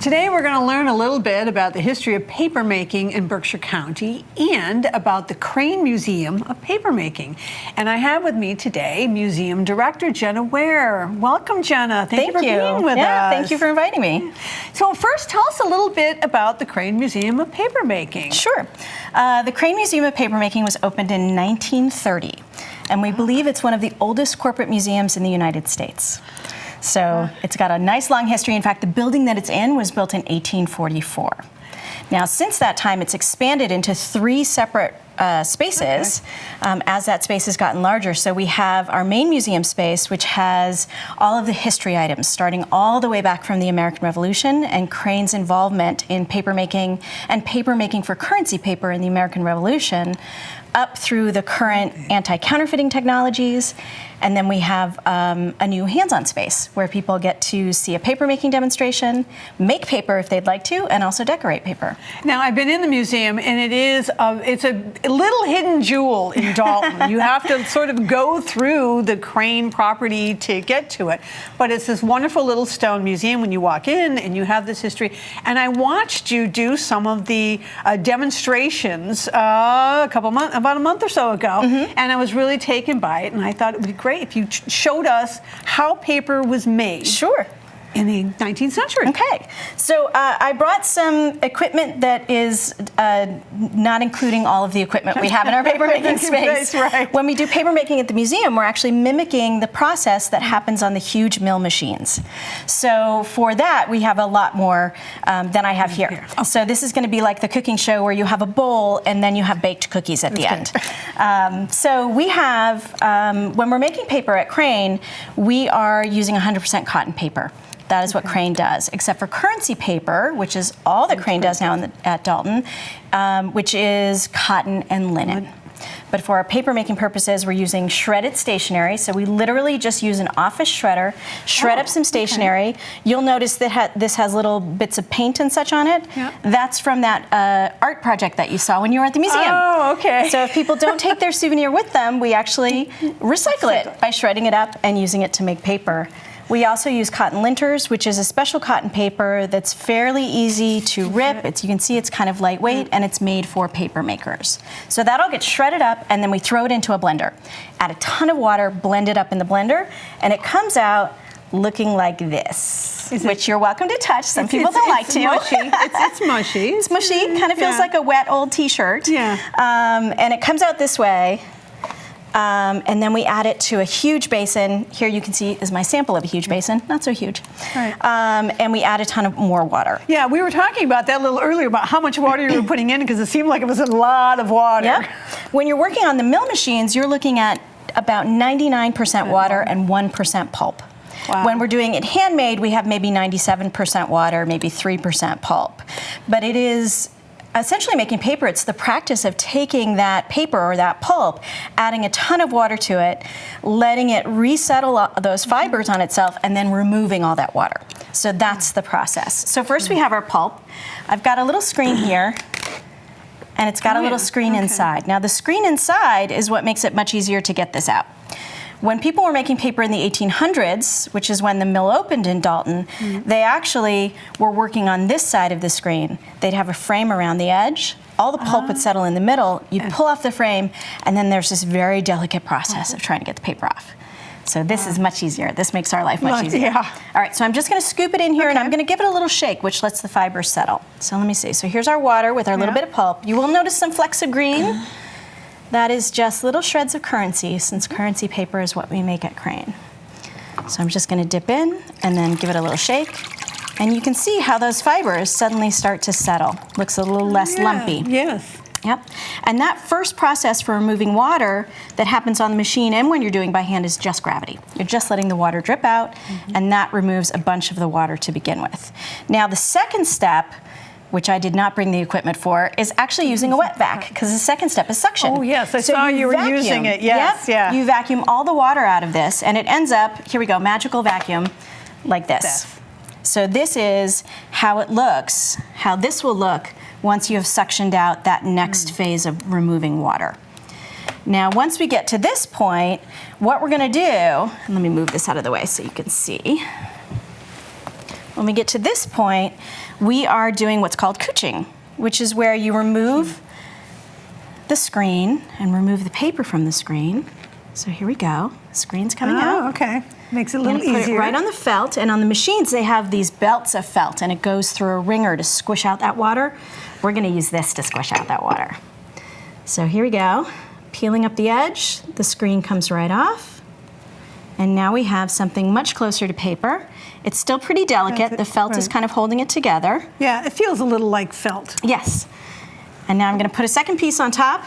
Today we're going to learn a little bit about the history of papermaking in Berkshire County and about the Crane Museum of Papermaking. And I have with me today Museum Director Jenna Ware. Welcome, Jenna. Thank you for being with us. Thank you for inviting me. So first, tell us a little bit about the Crane Museum of Papermaking. Sure. The Crane Museum of Papermaking was opened in 1930, and we believe it's one of the oldest corporate museums in the United States. So it's got a nice long history. In fact, the building that it's in was built in 1844. Now, since that time, it's expanded into 3 separate spaces as that space has gotten larger. So we have our main museum space, which has all of the history items, starting all the way back from the American Revolution and Crane's involvement in papermaking and papermaking for currency paper in the American Revolution, up through the current anti-counterfeiting technologies. And then we have a new hands-on space where people get to see a papermaking demonstration, make paper if they'd like to, and also decorate paper. Now, I've been in the museum, and it's a little hidden jewel in Dalton. You have to sort of go through the Crane property to get to it. But it's this wonderful little stone museum when you walk in, and you have this history. And I watched you do some of the demonstrations about a month or so ago, and I was really taken by it, and I thought it would be great if you showed us how paper was made. Sure. In the 19th century. Okay, so I brought some equipment that is not including all of the equipment we have in our papermaking space. That's right. When we do papermaking at the museum, we're actually mimicking the process that happens on the huge mill machines. So for that, we have a lot more than I have here. Oh. So this is going to be like the cooking show where you have a bowl and then you have baked cookies at the end. So we have, when we're making paper at Crane, we are using 100% cotton paper. That is what Crane does, except for currency paper, which is all that Crane does now at Dalton, which is cotton and linen. But for our paper-making purposes, we're using shredded stationery. So we literally just use an office shredder, shred up some stationery. Okay. You'll notice that this has little bits of paint and such on it. Yeah. That's from that art project that you saw when you were at the museum. Oh, okay. So if people don't take their souvenir with them, we actually recycle it by shredding it up and using it to make paper. We also use cotton linters, which is a special cotton paper that's fairly easy to rip. You can see it's kind of lightweight, and it's made for paper makers. So that all gets shredded up, and then we throw it into a blender. Add a ton of water, blend it up in the blender, and it comes out looking like this, which you're welcome to touch. Some people don't like to. Mushy. It's mushy. It's mushy. It kind of feels like a wet old T-shirt. Yeah. And it comes out this way. And then we add it to a huge basin. Here you can see is my sample of a huge basin, not so huge. Right. And we add a ton of more water. Yeah, we were talking about that a little earlier about how much water you were putting in because it seemed like it was a lot of water. Yeah. When you're working on the mill machines, you're looking at about 99% water and 1% pulp. Wow. When we're doing it handmade, we have maybe 97% water, maybe 3% pulp. But it is essentially making paper. It's the practice of taking that paper or that pulp, adding a ton of water to it, letting it resettle those fibers on itself, and then removing all that water. So that's the process. So first we have our pulp. I've got a little screen here, and it's got a little screen inside. Now the screen inside is what makes it much easier to get this out. When people were making paper in the 1800s, which is when the mill opened in Dalton, they actually were working on this side of the screen. They'd have a frame around the edge. All the pulp would settle in the middle. You'd pull off the frame, and then there's this very delicate process of trying to get the paper off. So this is much easier. This makes our life much easier. Yeah. All right, so I'm just going to scoop it in here, and I'm going to give it a little shake, which lets the fibers settle. So let me see. So here's our water with our little bit of pulp. You will notice some flecks of green. That is just little shreds of currency, since currency paper is what we make at Crane. So I'm just going to dip in and then give it a little shake. And you can see how those fibers suddenly start to settle. Looks a little less lumpy. Yes. Yep. And that first process for removing water that happens on the machine and when you're doing by hand is just gravity. You're just letting the water drip out, and that removes a bunch of the water to begin with. Now the second step, which I did not bring the equipment for, is actually using a wet vac, because the second step is suction. Oh yes, I saw you were using it. Yes, yeah. You vacuum all the water out of this, and it ends up, here we go, magical vacuum, like this. So this is how it looks, how this will look once you have suctioned out that next phase of removing water. Now, once we get to this point, what we're gonna do, and let me move this out of the way so you can see. when we get to this point, we are doing what's called Kuching, which is where you remove the screen and remove the paper from the screen. So here we go. The screen's coming out. Okay. Makes it a little Put easier. it right on the felt, and on the machines they have these belts of felt, and it goes through a wringer to squish out that water. We're going to use this to squish out that water. So here we go. Peeling up the edge, the screen comes right off. And now we have something much closer to paper. It's still pretty delicate. The felt is kind of holding it together. Yeah, it feels a little like felt. Yes. And now I'm going to put a second piece on top.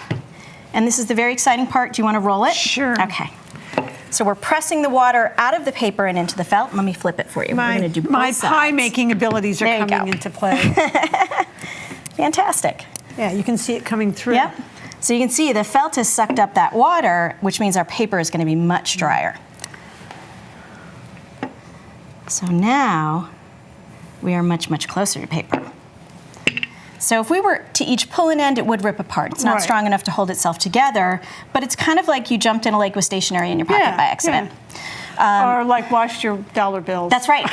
And this is the very exciting part. Do you want to roll it? Sure. Okay. So we're pressing the water out of the paper and into the felt. Let me flip it for you. We're going to do both my sides. pie making abilities are There you coming go. into play. Fantastic. Yeah, you can see it coming through. Yep. So you can see the felt has sucked up that water, which means our paper is going to be much drier. So now we are much, much closer to paper. So if we were to each pull an end, it would rip apart. It's not Right. strong enough to hold itself together, but it's kind of like you jumped in a lake with stationery in your pocket by accident. Or like washed your dollar bills. That's right.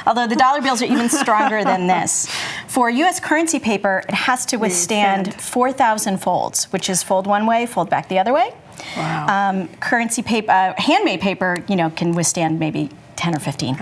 Although the dollar bills are even stronger than this. For U.S. currency paper, it has to withstand 4,000 folds, which is fold one way, fold back the other way. Wow. Currency paper, handmade paper, can withstand maybe 10 or 15.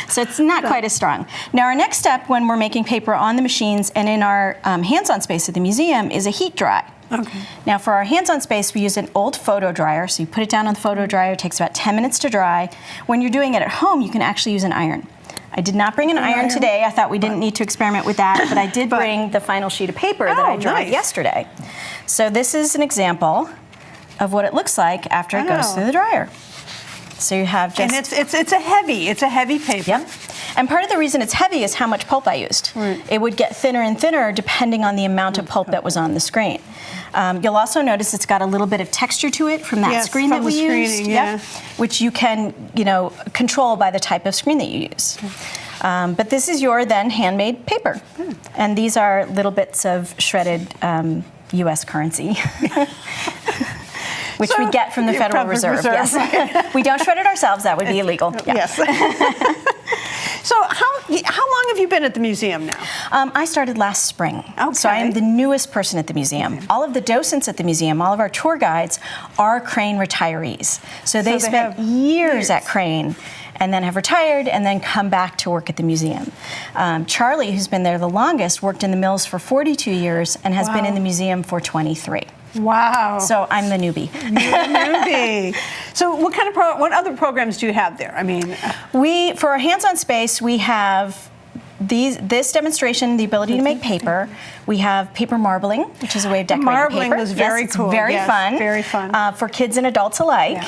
So it's not quite as strong. Now our next step when we're making paper on the machines and in our hands-on space at the museum is a heat dry. Okay. Now for our hands-on space, we use an old photo dryer. So you put it down on the photo dryer, it takes about 10 minutes to dry. When you're doing it at home, you can actually use an iron. I did not bring an iron today. I thought we didn't need to experiment with that, but I did bring the final sheet of paper that I dried yesterday. So this is an example of what it looks like after it goes through the dryer. So you have just... And it's a heavy paper. Yep. And part of the reason it's heavy is how much pulp I used. Right. It would get thinner and thinner depending on the amount of pulp that was on the screen. You'll also notice it's got a little bit of texture to it from that screen that we used. Yeah. Which you can, control by the type of screen that you use. But this is your then handmade paper. And these are little bits of shredded U.S. currency. Which we get from the Federal Reserve. Yes. We don't shred it ourselves. That would be illegal. Yeah. Yes. So how long have you been at the museum now? I started last spring. Okay. So I am the newest person at the museum. All of the docents at the museum, all of our tour guides are Crane retirees. So they spent years at Crane and then have retired and then come back to work at the museum. Charlie, who's been there the longest, worked in the mills for 42 years and has been in the museum for 23. Wow. So I'm the newbie. You're the newbie. So what other programs do you have there? I mean, for our hands-on space, we have this demonstration, the ability to make paper. We have paper marbling, which is a way of decorating marbling paper. Was very it's cool. Very fun. Very fun. For kids and adults alike.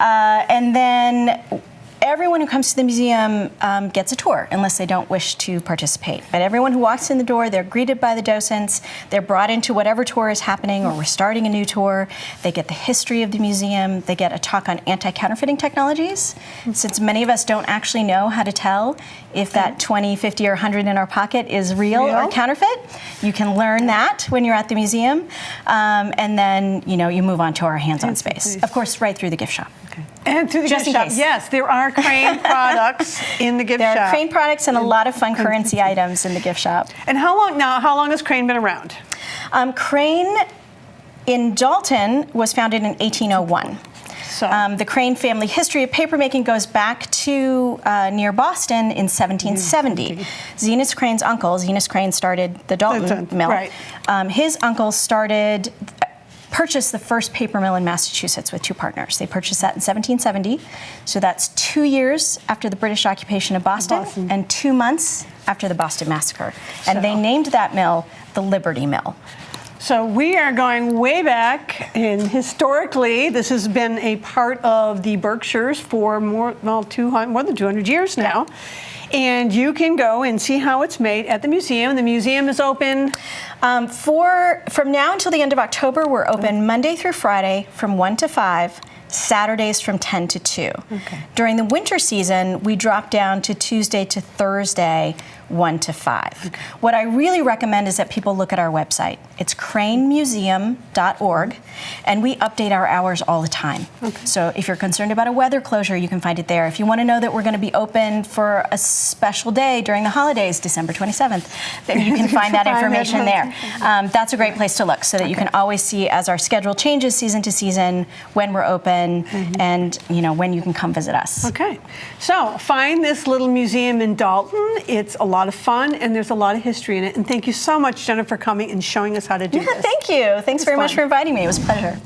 Yeah. And then everyone who comes to the museum gets a tour, unless they don't wish to participate. But everyone who walks in the door, they're greeted by the docents. They're brought into whatever tour is happening, or we're starting a new tour. They get the history of the museum. They get a talk on anti-counterfeiting technologies. Since many of us don't actually know how to tell if that 20, 50, or 100 in our pocket is real or counterfeit, you can learn that when you're at the museum. And then, you move on to our hands-on space. Of course, right through the gift shop. Okay. And through the Just gift in shop. case. Yes, there are Crane products in the gift shop. There are Crane products and a lot of fun currency items in the gift shop. And how long has Crane been around? Crane in Dalton was founded in 1801. So. The Crane family history of papermaking goes back to near Boston in 1770. Zenas Crane's uncle, Zenas Crane started the Dalton mill. Right. His uncle purchased the first paper mill in Massachusetts with two partners. They purchased that in 1770. So that's 2 years after the British occupation of Boston. And 2 months after the Boston Massacre. And they named that mill the Liberty Mill. So we are going way back, and historically, this has been a part of the Berkshires for more than 200 years now. And you can go and see how it's made at the museum. The museum is open. From now until the end of October, we're open Monday through Friday from 1 to 5, Saturdays from 10 to 2. Okay. During the winter season, we drop down to Tuesday to Thursday, 1 to 5. What I really recommend is that people look at our website. It's cranemuseum.org, and we update our hours all the time. So if you're concerned about a weather closure, you can find it there. If you want to know that we're going to be open for a special day during the holidays, December 27th, then you can find that information there. That's a great place to look, so that you can always see as our schedule changes season to season when we're open and when you can come visit us. Okay, so find this little museum in Dalton. It's a lot of fun and there's a lot of history in it. And thank you so much, Jenna, for coming and showing us how to do this. Thank you. Thanks very much for inviting me. It was a pleasure.